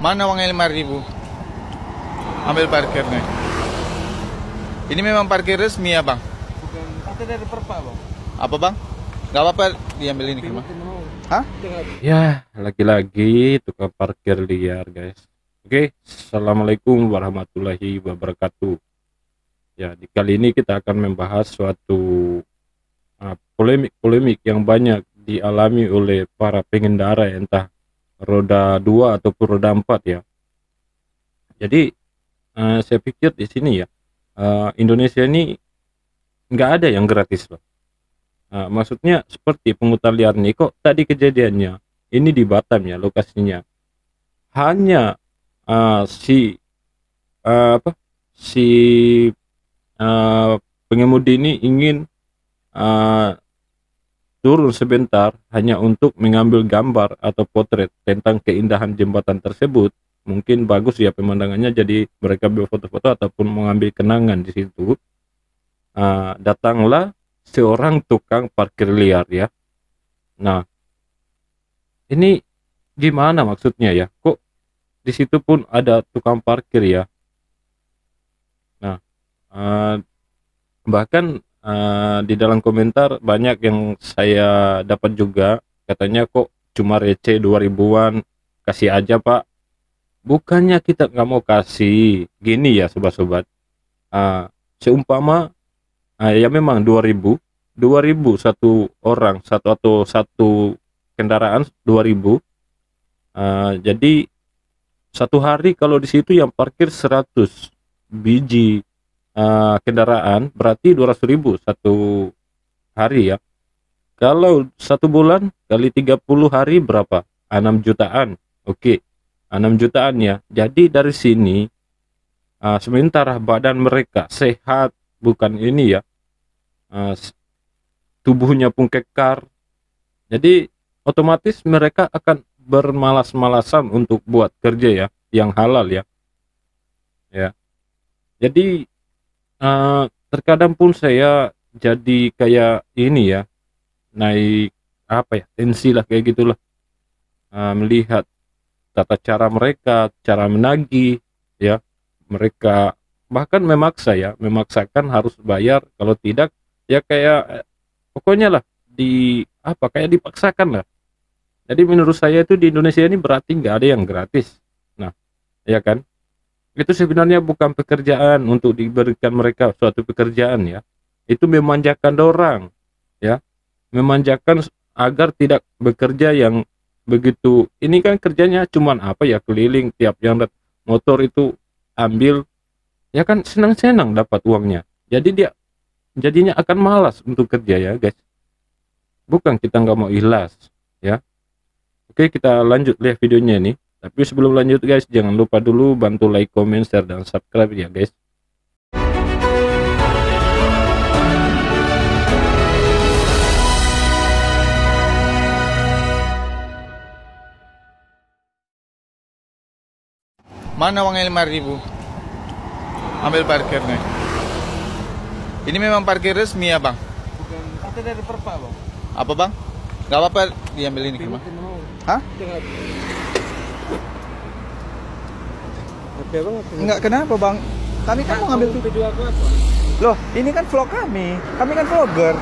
Mana uangnya 5.000? Ambil parkir nih. Ini memang parkir resmi ya bang? Bukan, kita dari Perpak bang. Apa bang? Gak apa-apa diambil ini kemana? Hah? Ya, lagi-lagi tukang parkir liar, guys. Oke, assalamualaikum warahmatullahi wabarakatuh. Ya, di kali ini kita akan membahas suatu polemik yang banyak dialami oleh para pengendara, entah roda 2 ataupun roda 4 ya. Jadi, saya pikir di sini ya, Indonesia ini nggak ada yang gratis, Pak. Maksudnya seperti pungutan liar nih, kok tadi kejadiannya ini di Batam ya lokasinya, hanya si pengemudi ini ingin turun sebentar hanya untuk mengambil gambar atau potret tentang keindahan jembatan tersebut. Mungkin bagus ya pemandangannya, jadi mereka berfoto-foto ataupun mengambil kenangan di situ. Datanglah seorang tukang parkir liar ya. Nah, ini gimana maksudnya ya? Kok di situ pun ada tukang parkir ya? Nah, bahkan di dalam komentar banyak yang saya dapat juga, katanya kok cuma receh 2000-an, kasih aja pak. Bukannya kita nggak mau kasih, gini ya sobat-sobat. Seumpama ya memang 2000 satu orang, satu kendaraan 2000. Jadi satu hari kalau di situ yang parkir 100 biji kendaraan, berarti 200.000 satu hari ya. Kalau satu bulan kali 30 hari berapa? 6 jutaan. Oke, 6 jutaan ya. Jadi dari sini sementara badan mereka sehat, bukan ini ya, tubuhnya pun kekar, jadi otomatis mereka akan bermalas-malasan untuk buat kerja ya yang halal ya. Jadi terkadang pun saya jadi kayak ini ya, naik tensi lah kayak gitulah, melihat tata cara mereka, cara menagih ya. Mereka bahkan memaksakan harus bayar, kalau tidak ya kayak pokoknya lah kayak dipaksakan lah. Jadi menurut saya itu di Indonesia ini berarti nggak ada yang gratis. Nah, ya kan, itu sebenarnya bukan pekerjaan untuk diberikan mereka suatu pekerjaan ya, itu memanjakan orang ya, memanjakan agar tidak bekerja yang begitu. Ini kan kerjanya cuman keliling tiap yang motor itu ambil, ya kan senang-senang dapat uangnya. Jadi dia jadinya akan malas untuk kerja ya guys. Bukan kita nggak mau ikhlas ya. Oke, kita lanjut lihat videonya ini. Tapi sebelum lanjut guys, jangan lupa dulu bantu like, comment, share, dan subscribe ya guys. Mana uangnya 5.000? Ambil parkir nih. Ini memang parkir resmi ya bang? Bukan, kita dari Perpak bang. Apa bang? Gak apa-apa diambil ini kemana? Hah? Oke bang. Enggak, kenapa bang? Kami kan mau ngambil video aku apa? Loh, ini kan vlog kami. Kami kan vlogger.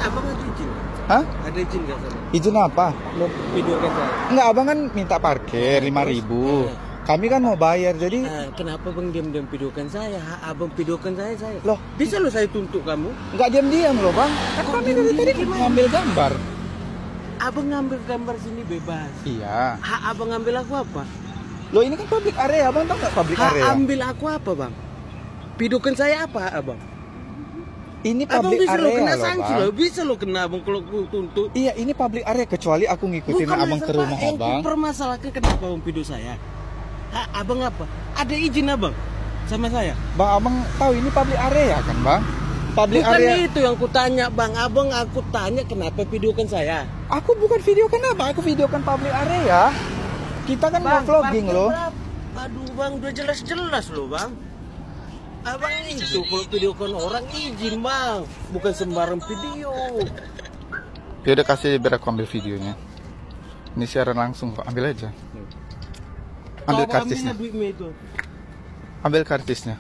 Abang ada izin? Hah? Ada izin nggak sama? Izin apa? Mau video kan saya? Enggak, abang kan minta parkir 5.000. Kami kan mau bayar, jadi kenapa bang diam-diam videokan saya? Abang videokan saya. Loh, Bisa lo saya tuntut kamu? enggak diam-diam loh bang. Kan kami dari tadi ngambil gambar. Abang ngambil gambar sini bebas. Iya. Abang ngambil aku apa? Loh, ini kan public area, abang tahu nggak public area? Ambil aku apa bang? Videokan saya apa abang? Ini Abang public bisa lo area kena loh sanksi bang. loh, bisa lo kena abang kalau aku tuntut. Iya, ini public area, kecuali aku ngikutin Bukan abang ke rumah yang abang. permasalahkan kenapa abang video saya? Abang apa? Ada izin abang sama saya? Bang, abang tahu ini public area kan bang? Public Bukan area. itu yang kutanya bang, abang aku tanya kenapa videokan saya? Aku bukan videokan apa, aku videokan public area. Kita kan mau vlogging loh. Aduh bang, udah jelas-jelas loh bang. Abang itu kalau videokan orang izin bang, bukan sembarang video. Ya udah, kasih biar aku ambil videonya. Ini siaran langsung kok, ambil aja. Ambil Coba kartisnya. ambilnya duitnya itu. Ambil kartisnya.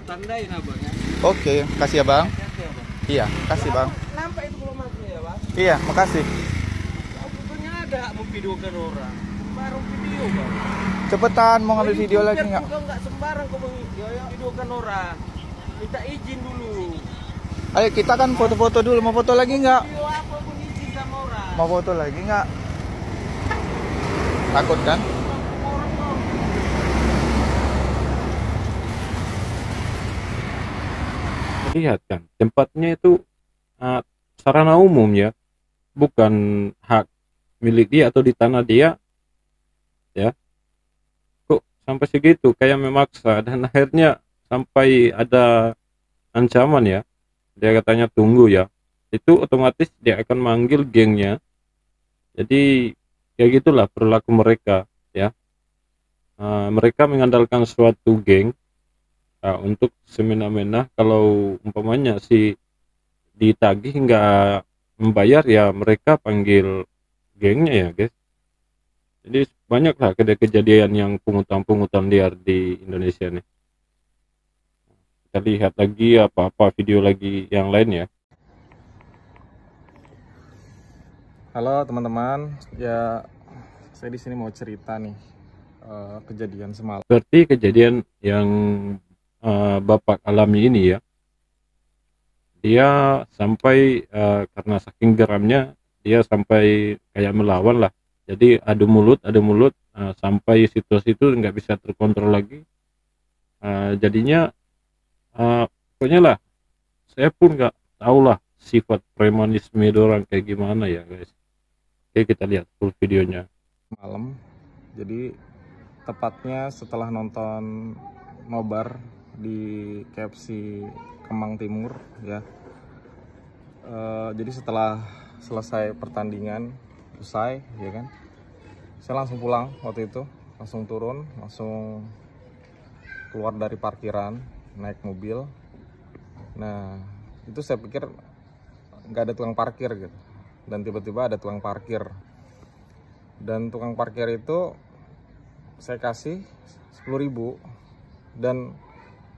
Tandain abang ya. Oke, kasih ya bang. Hati-hati, Abang. Iya, kasih bang. Nampak itu kalau masuk ya bang. Iya, makasih. Fotonya ada memvideokan orang. Baru video bang. Cepetan mau ngambil video lagi nggak? Juga nggak sembarang kau memvideokan orang. Minta izin dulu. Ayo kita kan foto-foto dulu. Mau foto lagi nggak? Video apa pun izin sama orang. Mau foto lagi nggak? Takut kan? Orang dong. Lihat kan, tempatnya itu sarana umum ya, bukan hak milik dia atau di tanah dia, ya. Kok sampai segitu, kayak memaksa, dan akhirnya sampai ada ancaman ya, dia katanya tunggu ya, itu otomatis dia akan manggil gengnya. Jadi kayak gitulah perilaku mereka ya. Mereka mengandalkan suatu geng untuk semena-mena. Kalau umpamanya si ditagih nggak membayar ya mereka panggil gengnya ya guys. Jadi banyaklah kejadian yang pungutan liar di Indonesia nih. Kita lihat lagi apa video lagi yang lain ya. Halo teman-teman, ya saya di sini mau cerita nih kejadian semalam. Berarti kejadian yang Bapak alami ini ya, dia sampai karena saking geramnya dia sampai kayak melawan lah. Jadi adu mulut sampai situasi itu nggak bisa terkontrol lagi. Jadinya pokoknya lah saya pun nggak tahu lah sifat premanisme orang kayak gimana ya guys. Oke, kita lihat full videonya. Malam, jadi tepatnya setelah nonton nobar di KFC Kemang Timur ya. Jadi setelah selesai pertandingan usai ya kan, saya langsung pulang waktu itu, langsung turun, langsung keluar dari parkiran, naik mobil. Nah itu saya pikir nggak ada tukang parkir gitu, dan tiba-tiba ada tukang parkir, dan tukang parkir itu saya kasih 10.000 dan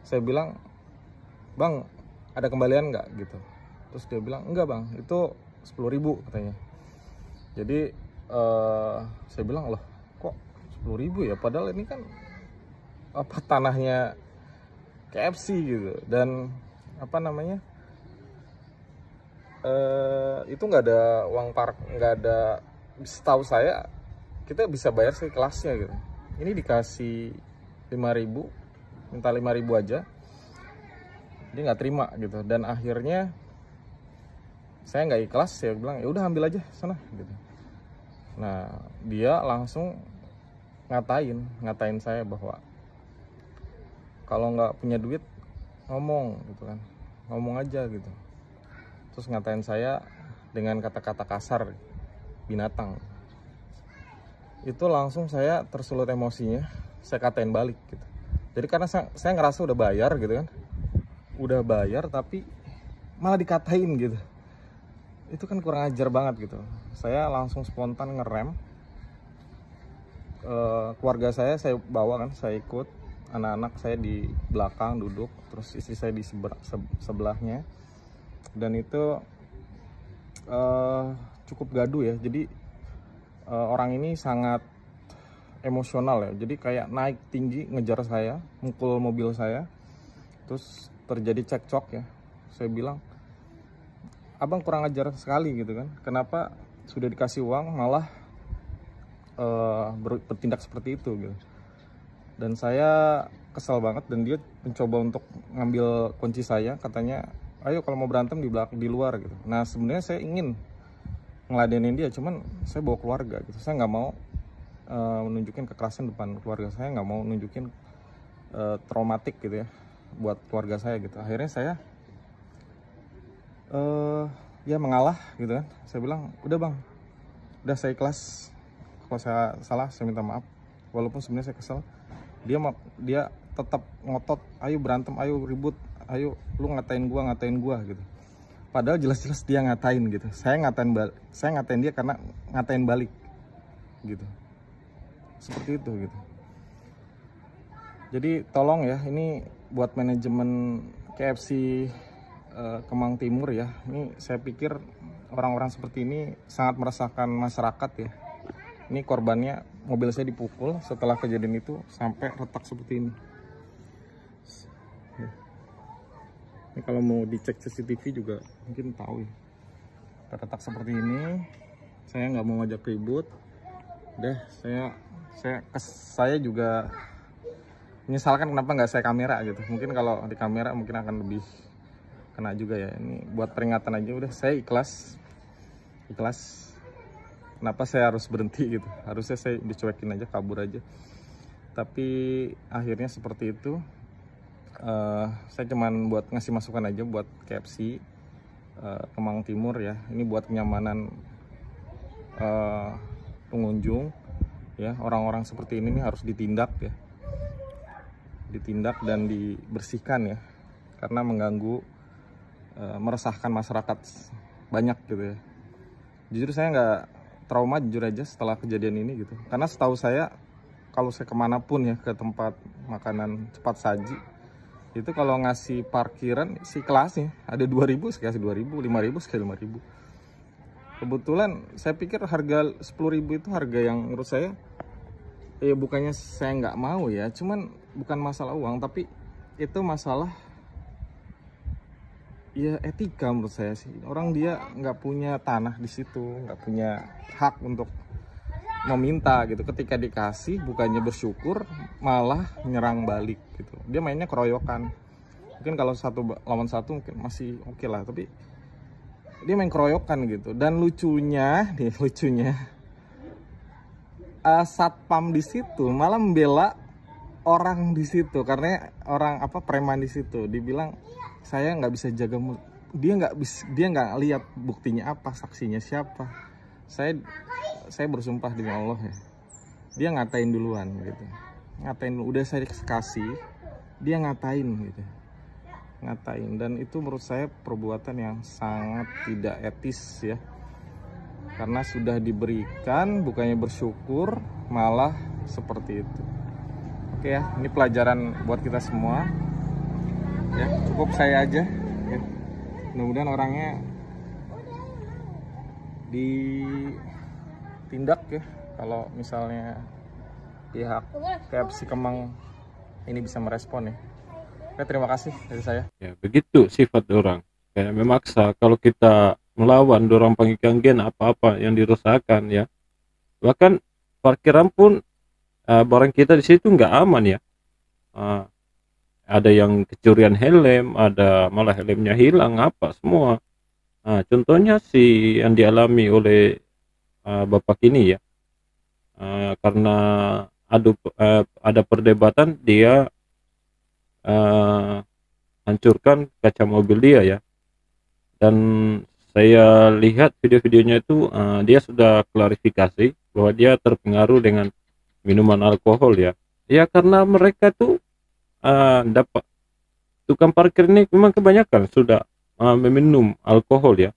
saya bilang, bang ada kembalian nggak gitu. Terus dia bilang enggak bang, itu 10.000 katanya. Jadi saya bilang loh kok 10.000 ya, padahal ini kan apa tanahnya KFC gitu, dan apa namanya itu nggak ada uang park, nggak ada, setahu saya kita bisa bayar sih kelasnya gitu. Ini dikasih 5.000, minta 5.000 aja, dia nggak terima gitu. Dan akhirnya saya nggak ikhlas, saya bilang ya udah ambil aja sana gitu. Nah dia langsung ngatain saya bahwa kalau nggak punya duit ngomong gitu kan, ngomong aja gitu. Terus ngatain saya dengan kata-kata kasar, binatang. Itu langsung saya tersulut emosinya, saya katain balik gitu. Jadi karena saya ngerasa udah bayar gitu kan, udah bayar tapi malah dikatain gitu, itu kan kurang ajar banget gitu. Saya langsung spontan ngerem. Keluarga saya bawa kan, saya ikut, anak-anak saya di belakang duduk, terus istri saya di sebelahnya. Dan itu cukup gaduh ya. Jadi orang ini sangat emosional ya. Jadi kayak naik tinggi ngejar saya, mukul mobil saya. Terus terjadi cekcok ya. Saya bilang, abang kurang ajar sekali gitu kan. Kenapa sudah dikasih uang malah bertindak seperti itu gitu. Dan saya kesal banget, dan dia mencoba untuk ngambil kunci saya, katanya ayo kalau mau berantem di belakang, di luar gitu. Nah sebenarnya saya ingin ngeladenin dia, cuman saya bawa keluarga gitu. Saya nggak mau menunjukin kekerasan depan keluarga saya, nggak mau nunjukin traumatik gitu ya buat keluarga saya gitu. Akhirnya saya ya mengalah gitu kan. Saya bilang udah bang, udah saya ikhlas, kalau saya salah saya minta maaf. Walaupun sebenarnya saya kesel, dia tetap ngotot, ayo berantem, ayo ribut, ayo lu ngatain gua gitu. Padahal jelas-jelas dia ngatain gitu. Saya ngatain dia karena ngatain balik gitu. Seperti itu gitu. Jadi tolong ya, ini buat manajemen KFC Kemang Timur ya. Ini saya pikir orang-orang seperti ini sangat meresahkan masyarakat ya. Ini korbannya, mobil saya dipukul setelah kejadian itu sampai retak seperti ini. Ini kalau mau dicek CCTV juga mungkin tahu ya. Retak seperti ini. Saya nggak mau ngajak ribut. Deh, saya juga menyesalkan kenapa nggak saya kamera gitu. Mungkin kalau di kamera mungkin akan lebih kena juga ya. Ini buat peringatan aja udah, saya ikhlas. Kenapa saya harus berhenti gitu? Harusnya saya dicuekin aja, kabur aja. Tapi akhirnya seperti itu. Saya cuman buat ngasih masukan aja buat KFC Kemang Timur ya. Ini buat kenyamanan pengunjung ya. Orang-orang seperti ini nih harus ditindak ya. Ditindak dan dibersihkan ya. Karena mengganggu, meresahkan masyarakat banyak gitu ya. Jujur saya nggak trauma jujur aja setelah kejadian ini gitu. Karena setahu saya kalau saya kemanapun ya, ke tempat makanan cepat saji, itu kalau ngasih parkiran si kelasnya ada 2.000 saya kasih 2.000, 5.000 saya 5.000. Kebetulan saya pikir harga 10.000 itu harga yang menurut saya ya, bukannya saya nggak mau ya, cuman bukan masalah uang, tapi itu masalah ya etika menurut saya sih. Orang dia nggak punya tanah di situ, nggak punya hak untuk meminta gitu. Ketika dikasih bukannya bersyukur, malah menyerang balik gitu. Dia mainnya keroyokan. Mungkin kalau 1 lawan 1 mungkin masih oke lah, tapi dia main keroyokan gitu. Dan lucunya satpam di situ malah membela orang di situ, karena orang preman di situ dibilang saya nggak bisa jaga. Dia nggak lihat buktinya apa, saksinya siapa. Saya bersumpah demi Allah ya, dia ngatain duluan gitu. Udah saya kasih, dia ngatain gitu. Dan itu menurut saya perbuatan yang sangat tidak etis ya. Karena sudah diberikan, bukannya bersyukur, malah seperti itu. Oke ya, ini pelajaran buat kita semua ya. Cukup saya aja ya. Mudah-mudahan orangnya ditindak ya, kalau misalnya pihak KFC Kemang ini bisa merespon ya. Oke, terima kasih dari saya. Ya begitu sifat orang, kayak memaksa. Kalau kita melawan, dorang panggil ganggen apa-apa yang dirusakkan ya. Bahkan parkiran pun barang kita di situ nggak aman ya. Ada yang kecurian helm, ada malah helmnya hilang apa semua. Contohnya yang dialami oleh bapak ini ya, karena ada perdebatan, dia hancurkan kaca mobil dia ya. Dan saya lihat video-videonya itu, dia sudah klarifikasi bahwa dia terpengaruh dengan minuman alkohol ya. Ya karena mereka tuh dapat, tukang parkir ini memang kebanyakan sudah meminum alkohol ya.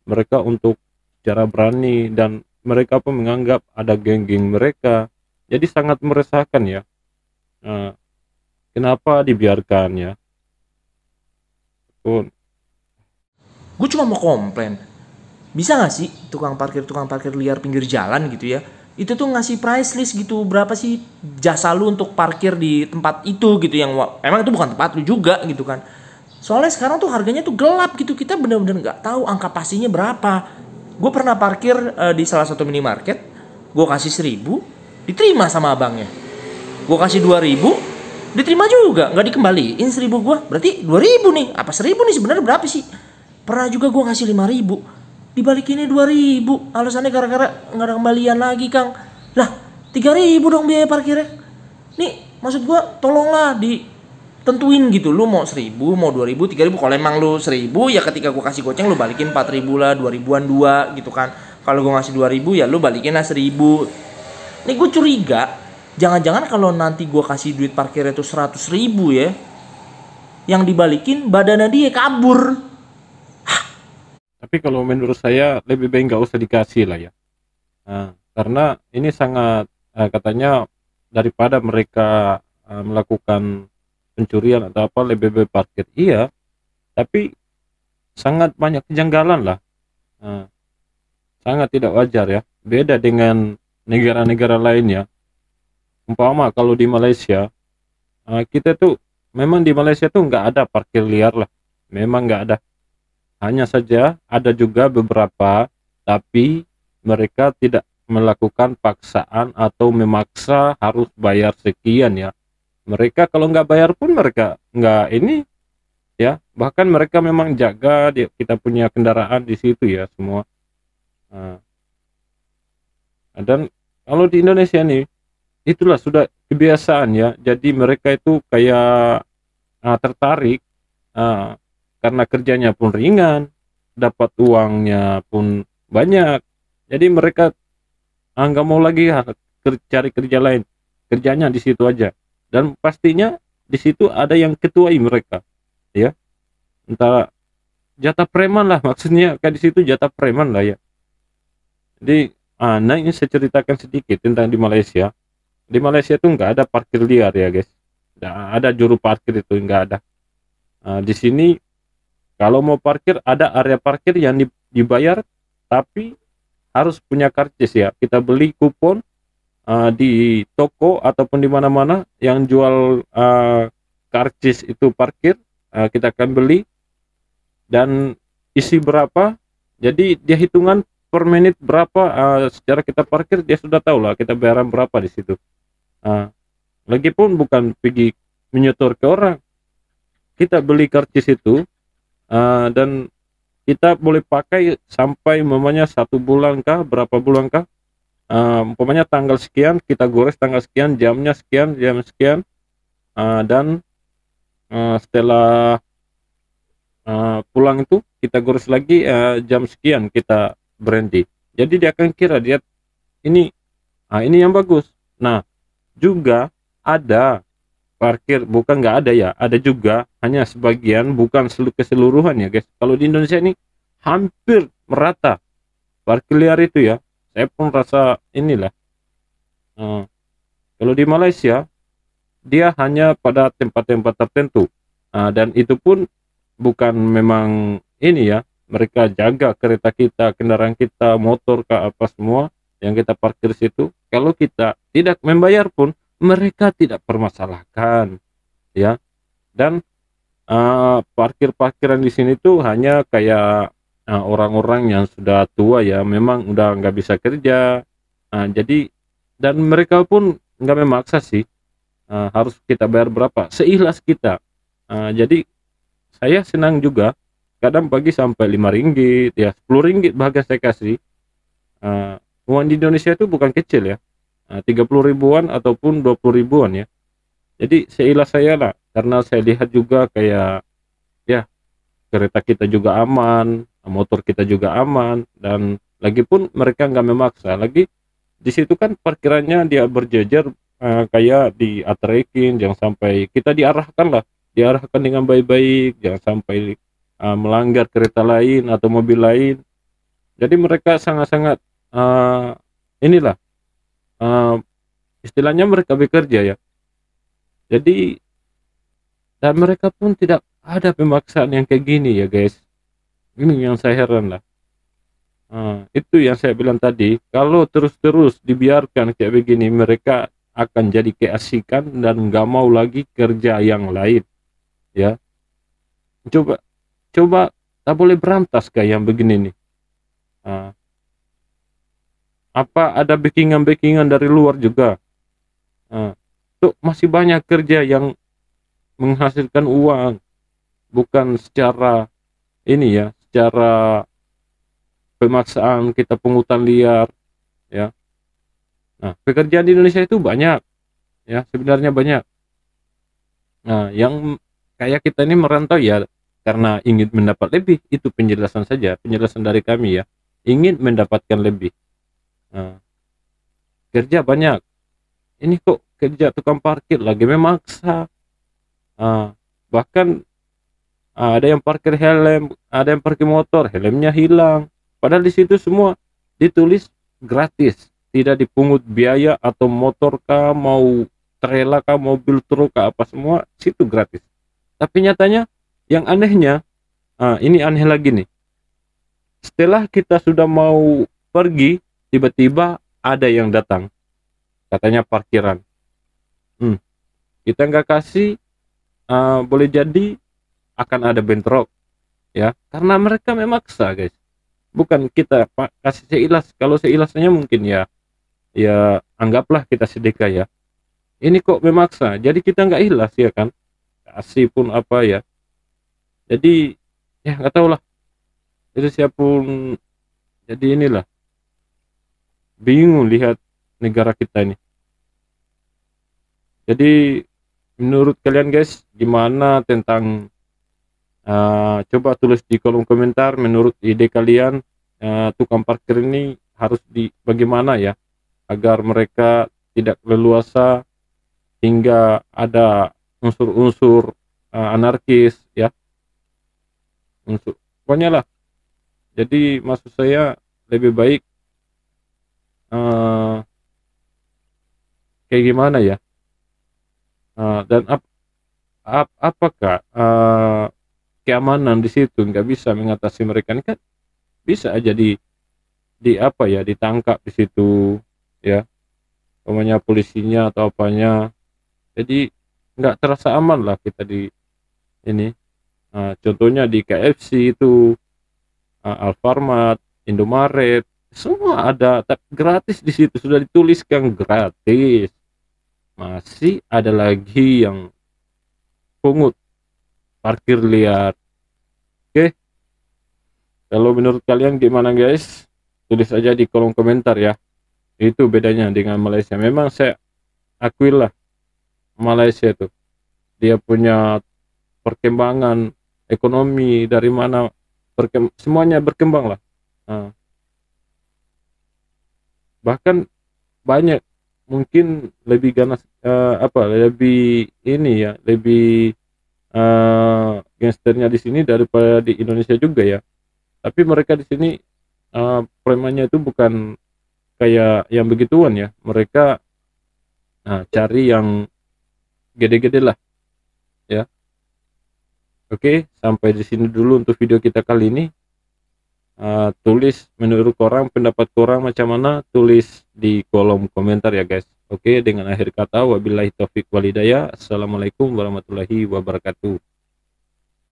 Mereka untuk cara berani, dan mereka pun menganggap ada geng-geng mereka. Jadi sangat meresahkan ya. Kenapa dibiarkan ya? Gue cuma mau komplain, bisa gak sih tukang parkir liar pinggir jalan gitu ya, itu tuh ngasih price list gitu, berapa sih jasa lu untuk parkir di tempat itu gitu, yang emang itu bukan tempat lu juga gitu kan. Soalnya sekarang tuh harganya tuh gelap gitu, kita bener-bener gak tahu angka pastinya berapa. Gue pernah parkir di salah satu minimarket, gue kasih 1.000, diterima sama abangnya. Gue kasih 2.000, diterima juga, gak dikembaliin 1.000 gue, berarti 2.000 nih, apa 1.000 nih sebenarnya berapa sih? Pernah juga gue ngasih 5.000, dibalikinnya 2.000, alasannya gara-gara nggak ada kembalian lagi Kang. Lah 3.000 dong biaya parkirnya. Nih maksud gue tolonglah ditentuin gitu, lu mau 1.000, mau 2.000, 3.000. Kalau emang lu 1.000 ya ketika gue kasih goceng lu balikin 4.000 lah, 2.000-an 2 gitu kan. Kalau gue ngasih 2.000 ya lu balikin lah 1.000. Nih gue curiga, jangan-jangan kalau nanti gue kasih duit parkirnya tuh 100.000 ya, yang dibalikin badannya dia kabur. Tapi kalau menurut saya lebih baik nggak usah dikasih lah ya. Karena ini sangat katanya daripada mereka melakukan pencurian atau apa lebih baik parkir. Iya, tapi sangat banyak kejanggalan lah. Nah, sangat tidak wajar ya. Beda dengan negara-negara lainnya. Umpama kalau di Malaysia, kita tuh memang di Malaysia tuh nggak ada parkir liar lah. Memang nggak ada. Hanya saja ada juga beberapa, tapi mereka tidak melakukan paksaan atau memaksa harus bayar sekian ya. Mereka kalau nggak bayar pun mereka nggak ini ya. Bahkan mereka memang jaga kita punya kendaraan di situ ya semua. Nah, dan kalau di Indonesia nih, itulah sudah kebiasaan ya. Jadi mereka itu kayak tertarik ah, karena kerjanya pun ringan, dapat uangnya pun banyak. Jadi mereka nggak mau lagi cari kerja lain, kerjanya di situ aja. Dan pastinya di situ ada yang ketuai mereka, ya. Entah jatah preman lah, maksudnya kayak di situ jatah preman lah ya. Jadi, nah ini saya ceritakan sedikit tentang di Malaysia. Di Malaysia tuh nggak ada parkir liar ya guys, nggak ada juru parkir, itu nggak ada. Di sini kalau mau parkir ada area parkir yang dibayar, tapi harus punya karcis ya. Kita beli kupon di toko ataupun di mana-mana yang jual karcis itu parkir, kita akan beli dan isi berapa. Jadi dia hitungan per menit berapa, secara kita parkir dia sudah tahu lah kita bayaran berapa di situ. Lagipun bukan pergi menyetor ke orang, kita beli karcis itu dan kita boleh pakai sampai umpamanya 1 bulan kah, berapa bulan kah, umpamanya tanggal sekian kita gores, tanggal sekian jamnya sekian, jam sekian, dan setelah pulang itu kita gores lagi jam sekian kita berhenti. Jadi dia akan kira dia ini ini yang bagus. Nah juga ada parkir, bukan nggak ada ya, ada juga, hanya sebagian, bukan keseluruhan ya guys. Kalau di Indonesia ini hampir merata parkir liar itu ya, saya pun rasa inilah. Kalau di Malaysia dia hanya pada tempat-tempat tertentu, dan itu pun bukan memang ini ya, mereka jaga kereta kita, kendaraan kita, motor ke apa semua yang kita parkir situ. Kalau kita tidak membayar pun mereka tidak permasalahkan ya. Dan parkir-parkiran di sini tuh hanya kayak orang-orang yang sudah tua ya, memang udah nggak bisa kerja. Jadi dan mereka pun nggak memaksa sih, harus kita bayar berapa seikhlas kita. Jadi saya senang juga kadang pagi sampai 5 ringgit ya, 10 ringgit bahkan saya kasih. Uang di Indonesia itu bukan kecil ya, 30 ribuan ataupun 20 ribuan ya. Jadi seilah saya lah, karena saya lihat juga kayak ya kereta kita juga aman, motor kita juga aman, dan lagi pun mereka nggak memaksa. Lagi di situ kan parkirannya dia berjejer, kayak diatrekin, jangan sampai kita diarahkan dengan baik-baik, jangan sampai melanggar kereta lain atau mobil lain. Jadi mereka sangat-sangat inilah, istilahnya mereka bekerja ya. Jadi dan mereka pun tidak ada pemaksaan yang kayak gini ya guys. Ini yang saya heran lah. Itu yang saya bilang tadi, kalau terus-terus dibiarkan kayak begini, mereka akan jadi keasikan dan nggak mau lagi kerja yang lain ya. Coba tak boleh berantas kayak yang begini nih. Apa ada backingan dari luar juga. Tuh masih banyak kerja yang menghasilkan uang, bukan secara ini ya, secara pemaksaan kita pungutan liar ya. Nah pekerjaan di Indonesia itu banyak ya, sebenarnya banyak. Nah yang kayak kita ini merantau ya karena ingin mendapat lebih, itu penjelasan saja, penjelasan dari kami ya, ingin mendapatkan lebih. Kerja banyak, ini kok kerja tukang parkir lagi memaksa. Bahkan Ada yang parkir helm, ada yang parkir motor, helmnya hilang. Padahal di situ semua ditulis gratis, tidak dipungut biaya, atau motor kah, mau trailer kah, mobil truk kah, apa semua situ gratis. Tapi nyatanya yang anehnya, ini aneh lagi nih. Setelah kita sudah mau pergi, tiba-tiba ada yang datang, katanya parkiran. Kita nggak kasih, boleh jadi akan ada bentrok, ya, karena mereka memaksa, guys. Bukan kita kasih seilas. Kalau seilasnya mungkin ya anggaplah kita sedekah, ya. Ini kok memaksa, jadi kita nggak ikhlas, ya kan, kasih pun apa ya. Jadi ya nggak tahu lah, itu siapapun. Jadi inilah, bingung lihat negara kita ini. Jadi menurut kalian, guys, gimana tentang, coba tulis di kolom komentar menurut ide kalian, tukang parkir ini harus bagaimana ya agar mereka tidak leluasa hingga ada unsur-unsur anarkis, ya, pokoknya lah. Jadi maksud saya lebih baik kayak gimana ya, dan apakah keamanan di situ nggak bisa mengatasi mereka. Ini kan bisa aja di apa ya, ditangkap di situ, ya, namanya polisinya atau apanya. Jadi nggak terasa aman lah kita di ini. Contohnya di KFC itu, Alfamart, Indomaret, semua ada gratis di situ, sudah dituliskan gratis. Masih ada lagi yang pungut parkir liar. Oke, kalau menurut kalian gimana, guys? Tulis aja di kolom komentar, ya. Itu bedanya dengan Malaysia. Memang saya akuilah, Malaysia itu dia punya perkembangan ekonomi dari mana, semuanya berkembang lah. Bahkan banyak mungkin lebih ganas, lebih ini ya, lebih gangsternya di sini daripada di Indonesia juga, ya. Tapi mereka di sini premannya itu bukan kayak yang begituan, ya. Mereka cari yang gede-gede lah, ya. Oke, sampai di sini dulu untuk video kita kali ini. Tulis menurut korang, pendapat korang macam mana, tulis di kolom komentar, ya, guys. Oke, dengan akhir kata wabillahi taufik walhidayah. Assalamualaikum warahmatullahi wabarakatuh.